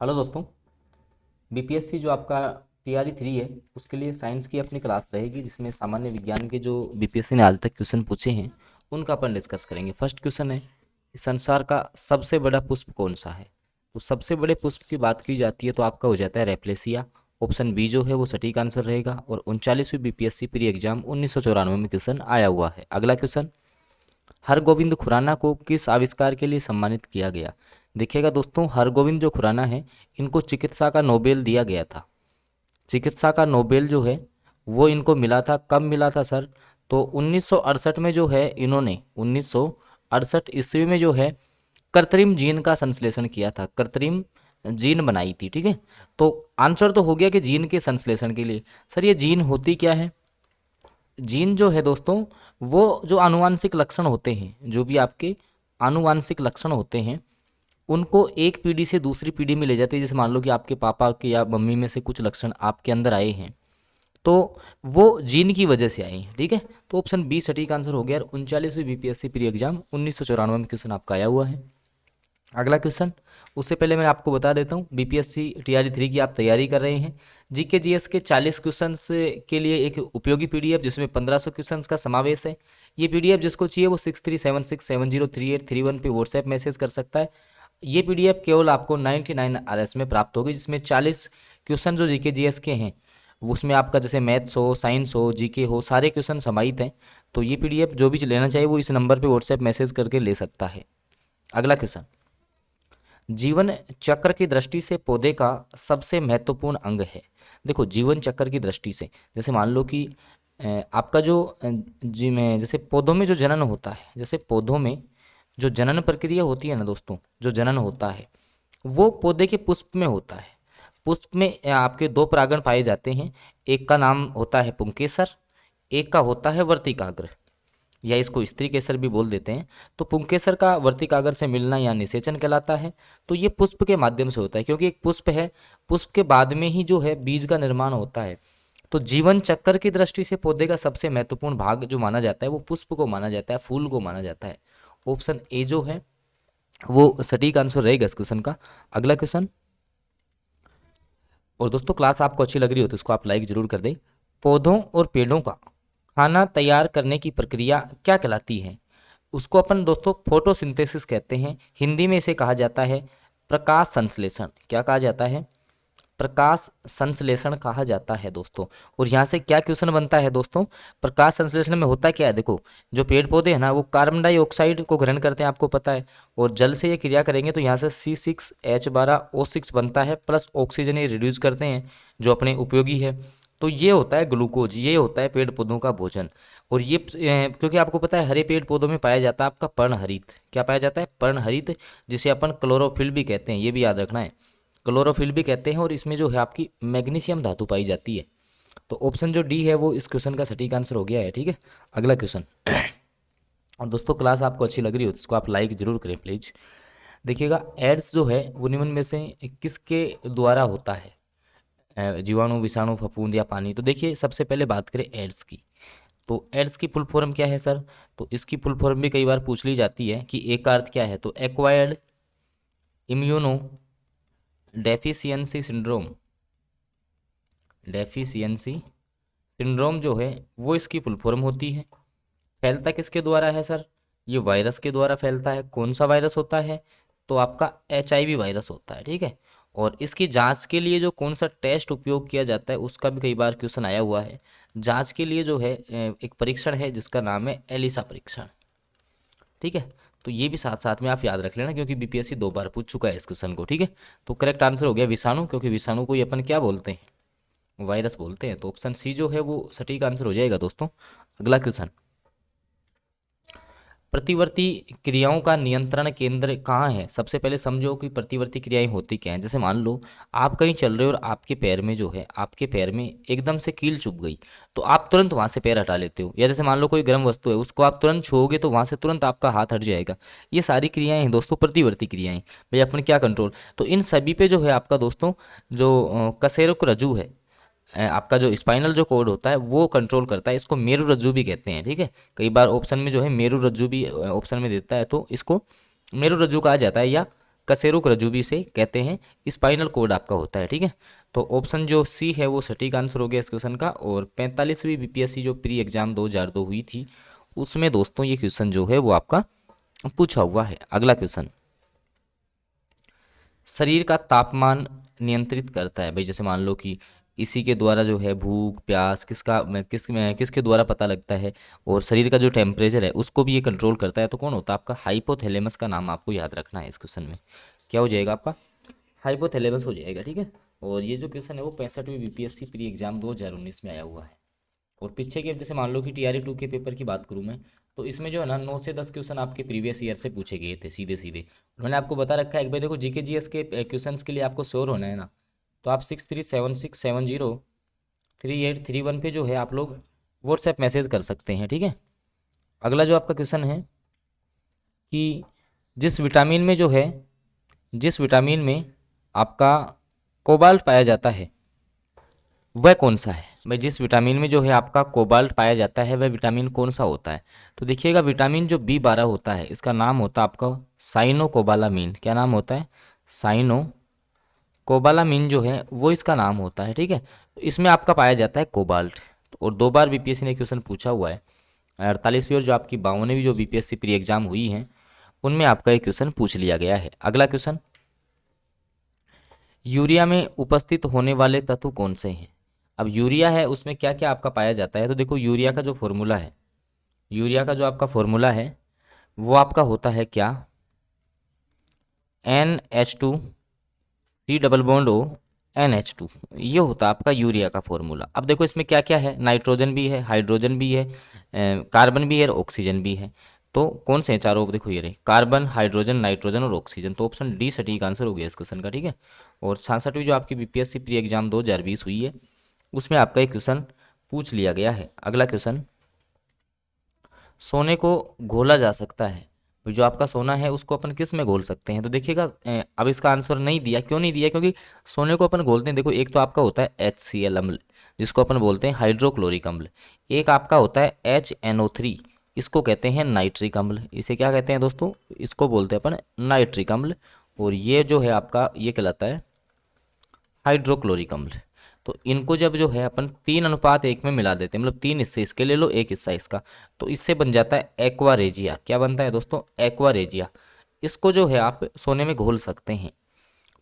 Hello दोस्तों। BPSC जो आपका टीआरई 3 है उसके लिए साइंस की अपनी क्लास रहेगी, जिसमें सामान्य विज्ञान के जो बीपीएससी ने आज तक क्वेश्चन पूछे हैं उनका अपन डिस्कस करेंगे। फर्स्ट क्वेश्चन है कि संसार का सबसे बड़ा पुष्प कौन सा है। तो सबसे बड़े पुष्प की बात की जाती है तो आपका हो जाता है रेप्लेसिया। ऑप्शन बी जो है वो सटीक आंसर रहेगा और 39वीं बीपीएससी प्री एग्जाम 1994 में क्वेश्चन आया हुआ है। अगला क्वेश्चन, हरगोविंद खुराना को किस आविष्कार के लिए सम्मानित किया गया। देखिएगा दोस्तों, हरगोविंद जो खुराना है इनको चिकित्सा का नोबेल दिया गया था। चिकित्सा का नोबेल जो है वो इनको मिला था, कब मिला था सर? तो 1968 में जो है इन्होंने 1968 ईस्वी में जो है कृत्रिम जीन का संश्लेषण किया था, कृत्रिम जीन बनाई थी। ठीक है, तो आंसर तो हो गया कि जीन के संश्लेषण के लिए। सर ये जीन होती क्या है? जीन जो है दोस्तों वो जो आनुवांशिक लक्षण होते हैं, जो भी आपके आनुवांशिक लक्षण होते हैं उनको एक पीढ़ी से दूसरी पीढ़ी में ले जाते हैं। जैसे मान लो कि आपके पापा के या मम्मी में से कुछ लक्षण आपके अंदर आए हैं तो वो जीन की वजह से आए हैं। ठीक है, तो ऑप्शन बी सटीक आंसर हो गया। 39वीं बीपीएससी प्री एग्जाम 1994 में क्वेश्चन आपका आया हुआ है। अगला क्वेश्चन, उससे पहले मैं आपको बता देता हूँ बीपीएससी टीआरई 3 की आप तैयारी कर रहे हैं, जीके जीएस के 40 क्वेश्चंस के लिए एक उपयोगी पीडीएफ जिसमें 1500 क्वेश्चंस का समावेश है। ये पीडीएफ जिसको चाहिए वो 6376703831 पे व्हाट्सएप मैसेज कर सकता है। ये पीडीएफ केवल आपको 99 RS में प्राप्त होगी, जिसमें 40 क्वेश्चन जो जीके जीएस के हैं उसमें आपका जैसे मैथ्स हो, साइंस हो, जीके हो, सारे क्वेश्चन समाहित हैं। तो ये पीडीएफ जो भी लेना चाहिए वो इस नंबर पे व्हाट्सएप मैसेज करके ले सकता है। अगला क्वेश्चन, जीवन चक्र की दृष्टि से पौधे का सबसे महत्वपूर्ण अंग है। देखो जीवन चक्र की दृष्टि से जैसे मान लो कि आपका जो जी में जैसे पौधों में जो जनन होता है, जैसे पौधों में जो जनन प्रक्रिया होती है ना दोस्तों, जो जनन होता है वो पौधे के पुष्प में होता है। पुष्प में आपके दो परागण पाए जाते हैं, एक का नाम होता है पुंकेसर, एक का होता है वर्तिकाग्र, या इसको स्त्री केसर भी बोल देते हैं। तो पुंकेसर का वर्तिकाग्र से मिलना या निषेचन कहलाता है। तो ये पुष्प के माध्यम से होता है, क्योंकि एक पुष्प है, पुष्प के बाद में ही जो है बीज का निर्माण होता है। तो जीवन चक्र की दृष्टि से पौधे का सबसे महत्वपूर्ण भाग जो माना जाता है वो पुष्प को माना जाता है, फूल को माना जाता है। ऑप्शन ए जो है वो सटीक आंसर रहेगा इस क्वेश्चन का। अगला क्वेश्चन, और दोस्तों क्लास आपको अच्छी लग रही हो तो इसको आप लाइक जरूर कर दें। पौधों और पेड़ों का खाना तैयार करने की प्रक्रिया क्या कहलाती है? उसको अपन दोस्तों फोटोसिंथेसिस कहते हैं, हिंदी में इसे कहा जाता है प्रकाश संश्लेषण। क्या कहा जाता है? प्रकाश संश्लेषण कहा जाता है दोस्तों। और यहाँ से क्या क्वेश्चन बनता है दोस्तों? प्रकाश संश्लेषण में होता क्या है? देखो जो पेड़ पौधे हैं ना वो कार्बन डाइऑक्साइड को ग्रहण करते हैं, आपको पता है, और जल से ये क्रिया करेंगे तो यहाँ से C6H12O6 बनता है, प्लस ऑक्सीजन ये रिड्यूस करते हैं जो अपने उपयोगी है। तो ये होता है ग्लूकोज, ये होता है पेड़ पौधों का भोजन। और ये क्योंकि आपको पता है हरे पेड़ पौधों में पाया जाता है आपका पर्णहरित। क्या पाया जाता है? पर्णहरित, जिसे अपन क्लोरोफिल भी कहते हैं, ये भी याद रखना है, क्लोरोफिल भी कहते हैं। और इसमें जो है आपकी मैग्नीशियम धातु पाई जाती है। तो ऑप्शन जो डी है वो इस क्वेश्चन का सटीक आंसर हो गया है। ठीक है, अगला क्वेश्चन। और दोस्तों क्लास आपको अच्छी लग रही हो तो इसको आप लाइक जरूर करें प्लीज। देखिएगा एड्स जो है वो निम्न में से किसके द्वारा होता है? जीवाणु, विषाणु, फफूंद या पानी? तो देखिए सबसे पहले बात करें एड्स की, तो एड्स की फुल फॉर्म क्या है सर? तो इसकी फुल फॉर्म भी कई बार पूछ ली जाती है कि एक का अर्थ क्या है। तो acquired immuno deficiency syndrome, deficiency syndrome जो है वो इसकी फुल फॉर्म होती है। फैलता किसके द्वारा है सर? ये वायरस के द्वारा फैलता है। कौन सा वायरस होता है? तो आपका HIV वायरस होता है। ठीक है, और इसकी जांच के लिए जो कौन सा टेस्ट उपयोग किया जाता है उसका भी कई बार क्वेश्चन आया हुआ है। जांच के लिए जो है एक परीक्षण है जिसका नाम है एलिसा परीक्षण। ठीक है, तो ये भी साथ साथ में आप याद रख लेना क्योंकि बीपीएससी 2 बार पूछ चुका है इस क्वेश्चन को। ठीक है, तो करेक्ट आंसर हो गया विषाणु, क्योंकि विषाणु को ही अपन क्या बोलते हैं? वायरस बोलते हैं। तो ऑप्शन सी जो है वो सटीक आंसर हो जाएगा दोस्तों। अगला क्वेश्चन, प्रतिवर्ती क्रियाओं का नियंत्रण केंद्र कहाँ है? सबसे पहले समझो कि प्रतिवर्ती क्रियाएं होती क्या हैं। जैसे मान लो आप कहीं चल रहे हो और आपके पैर में जो है, आपके पैर में एकदम से कील चुभ गई तो आप तुरंत वहां से पैर हटा लेते हो। या जैसे मान लो कोई गर्म वस्तु है उसको आप तुरंत छूओगे तो वहां से तुरंत आपका हाथ हट जाएगा। ये सारी क्रियाएं हैं दोस्तों प्रतिवर्ती क्रियाएं। भाई अपन क्या कंट्रोल, तो इन सभी पे जो है आपका दोस्तों जो कशेरुक रज्जु है, आपका जो स्पाइनल जो कोड होता है वो कंट्रोल करता है। इसको मेरु रज्जु भी कहते हैं। ठीक है, कई बार ऑप्शन में जो है मेरु रज्जु भी ऑप्शन में देता है तो इसको मेरु रज्जु कहा जाता है, या कशेरुक रज्जु भी से कहते हैं, स्पाइनल कोड आपका होता है। ठीक है, तो ऑप्शन जो सी है वो सटीक आंसर हो गया इस क्वेश्चन का। और 45वीं बीपीएससी जो प्री एग्जाम 2002 हुई थी उसमें दोस्तों ये क्वेश्चन जो है वो आपका पूछा हुआ है। अगला क्वेश्चन, शरीर का तापमान नियंत्रित करता है भाई, जैसे मान लो कि इसी के द्वारा जो है भूख प्यास किसके द्वारा पता लगता है, और शरीर का जो टेम्परेचर है उसको भी ये कंट्रोल करता है, तो कौन होता है आपका हाइपोथैलेमस का नाम आपको याद रखना है इस क्वेश्चन में। क्या हो जाएगा आपका, हाइपोथैलेमस हो जाएगा। ठीक है, और ये जो क्वेश्चन है वो 65वीं बीपीएससी प्री एग्जाम 2019 में आया हुआ है। और पीछे के जैसे मान लो कि TRE 2 के पेपर की बात करूँ मैं, तो इसमें जो है ना 9 से 10 क्वेश्चन आपके प्रीवियस ईयर से पूछे गए थे सीधे सीधे। उन्होंने आपको बता रखा है एक भाई देखो जीके जीएस के क्वेश्चंस के लिए आपको श्योर होना है ना, तो आप 6376703831 पे जो है आप लोग व्हाट्सएप मैसेज कर सकते हैं। ठीक है, अगला जो आपका क्वेश्चन है कि जिस विटामिन में आपका कोबाल्ट पाया जाता है वह कौन सा है भाई, जिस विटामिन में जो है आपका कोबाल्ट पाया जाता है वह विटामिन कौन सा होता है। तो देखिएगा विटामिन जो B12 होता है इसका नाम होता है आपका साइनोकोबालामीन। क्या नाम होता है, साइनोकोबालामीन जो है वो इसका नाम होता है। ठीक है, तो इसमें आपका पाया जाता है कोबाल्ट। और 2 बार बीपीएससी ने क्वेश्चन पूछा हुआ है, 48वीं और जो आपकी 52वीं जो बीपीएससी प्री एग्जाम हुई हैं उनमें आपका एक क्वेश्चन पूछ लिया गया है। अगला क्वेश्चन, यूरिया में उपस्थित होने वाले तत्व कौन से हैं। अब यूरिया है उसमें क्या क्या आपका पाया जाता है, तो देखो यूरिया का जो फॉर्मूला है, यूरिया का जो आपका फॉर्मूला है वो आपका होता है क्या, NH2 C+O NH2, ये होता है आपका यूरिया का फॉर्मूला। अब देखो इसमें क्या क्या है, नाइट्रोजन भी है, हाइड्रोजन भी है, कार्बन भी है और ऑक्सीजन भी है। तो कौन से हैं चारों, देखो ये रहे कार्बन हाइड्रोजन नाइट्रोजन और ऑक्सीजन, तो ऑप्शन डी सटीक आंसर हो गया इस क्वेश्चन का। ठीक है, और 66वीं जो आपकी बीपीएससी प्री एग्जाम 2020 हुई है उसमें आपका एक क्वेश्चन पूछ लिया गया है। अगला क्वेश्चन, सोने को घोला जा सकता है, तो जो आपका सोना है उसको अपन किस में घोल सकते हैं, तो देखिएगा अब इसका आंसर नहीं दिया, क्यों नहीं दिया, क्योंकि सोने को अपन घोलते हैं देखो, एक तो आपका होता है HCl अम्ल जिसको अपन बोलते हैं हाइड्रोक्लोरिक अम्ल, एक आपका होता है HNO3 इसको कहते हैं नाइट्रिक अम्ल। इसे क्या कहते हैं दोस्तों, इसको बोलते हैं अपन नाइट्रिक अम्ल, और ये जो है आपका ये कहलाता है हाइड्रोक्लोरिक अम्ल। तो इनको जब जो है अपन 3:1 में मिला देते हैं, मतलब 3 हिस्से इसके ले लो 1 हिस्सा इसका, तो इससे बन जाता है एक्वा रेजिया। क्या बनता है दोस्तों, एक्वा रेजिया। इसको जो है आप सोने में घोल सकते हैं।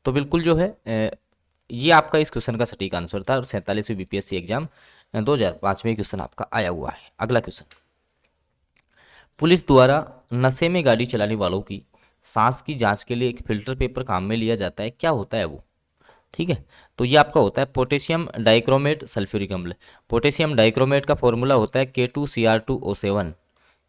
तो बिल्कुल जो है ये आपका इस क्वेश्चन का सटीक आंसर था। और 47वीं बीपीएससी एग्जाम 2005 में क्वेश्चन आपका आया हुआ है। अगला क्वेश्चन, पुलिस द्वारा नशे में गाड़ी चलाने वालों की सांस की जांच के लिए एक फिल्टर पेपर काम में लिया जाता है, क्या होता है वो। ठीक है, तो ये आपका होता है पोटेशियम डाइक्रोमेट सल्फ्यूरिक अम्ल। पोटेशियम डाइक्रोमेट का फॉर्मूला होता है K2Cr2O7,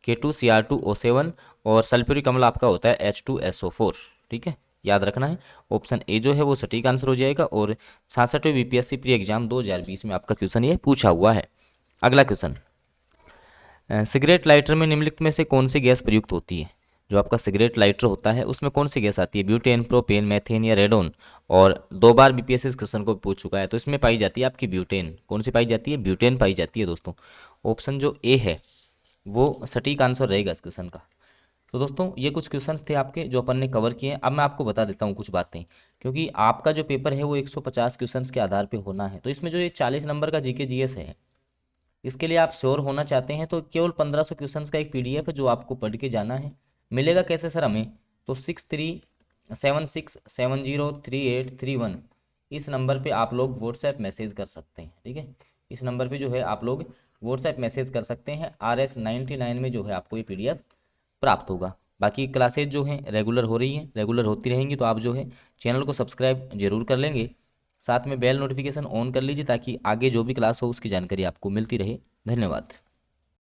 K2Cr2O7, और सल्फ्यूरिक अम्ल आपका होता है H2SO4। ठीक है, याद रखना है, ऑप्शन ए जो है वो सटीक आंसर हो जाएगा। और 66वीं बीपीएससी प्री एग्जाम 2020 में आपका क्वेश्चन ये पूछा हुआ है। अगला क्वेश्चन, सिगरेट लाइटर में निम्नलिखित में से कौन सी गैस प्रयुक्त होती है। जो आपका सिगरेट लाइटर होता है उसमें कौन सी गैस आती है, ब्यूटेन प्रोपेन मैथेन या रेडोन। और 2 बार बीपीएससी इस क्वेश्चन को पूछ चुका है, तो इसमें पाई जाती है आपकी ब्यूटेन। कौन सी पाई जाती है, ब्यूटेन पाई जाती है दोस्तों। ऑप्शन जो ए है वो सटीक आंसर रहेगा इस क्वेश्चन का। तो दोस्तों ये कुछ क्वेश्चंस थे आपके जो अपन ने कवर किए हैं। अब मैं आपको बता देता हूँ कुछ बातें, क्योंकि आपका जो पेपर है वो 150 क्वेश्चंस के आधार पे होना है। तो इसमें जो ये 40 नंबर का जीके जीएस है, इसके लिए आप श्योर होना चाहते हैं तो केवल 1500 क्वेश्चंस का एक PDF है जो आपको पढ़ के जाना है। मिलेगा कैसे सर हमें, तो 6376703831 इस नंबर पे आप लोग व्हाट्सएप मैसेज कर सकते हैं। ठीक है, इस नंबर पे जो है आप लोग व्हाट्सएप मैसेज कर सकते हैं। RS99 में जो है आपको ये PDF प्राप्त होगा। बाकी क्लासेज जो हैं रेगुलर हो रही हैं, रेगुलर होती रहेंगी, तो आप जो है चैनल को सब्सक्राइब जरूर कर लेंगे, साथ में बेल नोटिफिकेशन ऑन कर लीजिए ताकि आगे जो भी क्लास हो उसकी जानकारी आपको मिलती रहे। धन्यवाद।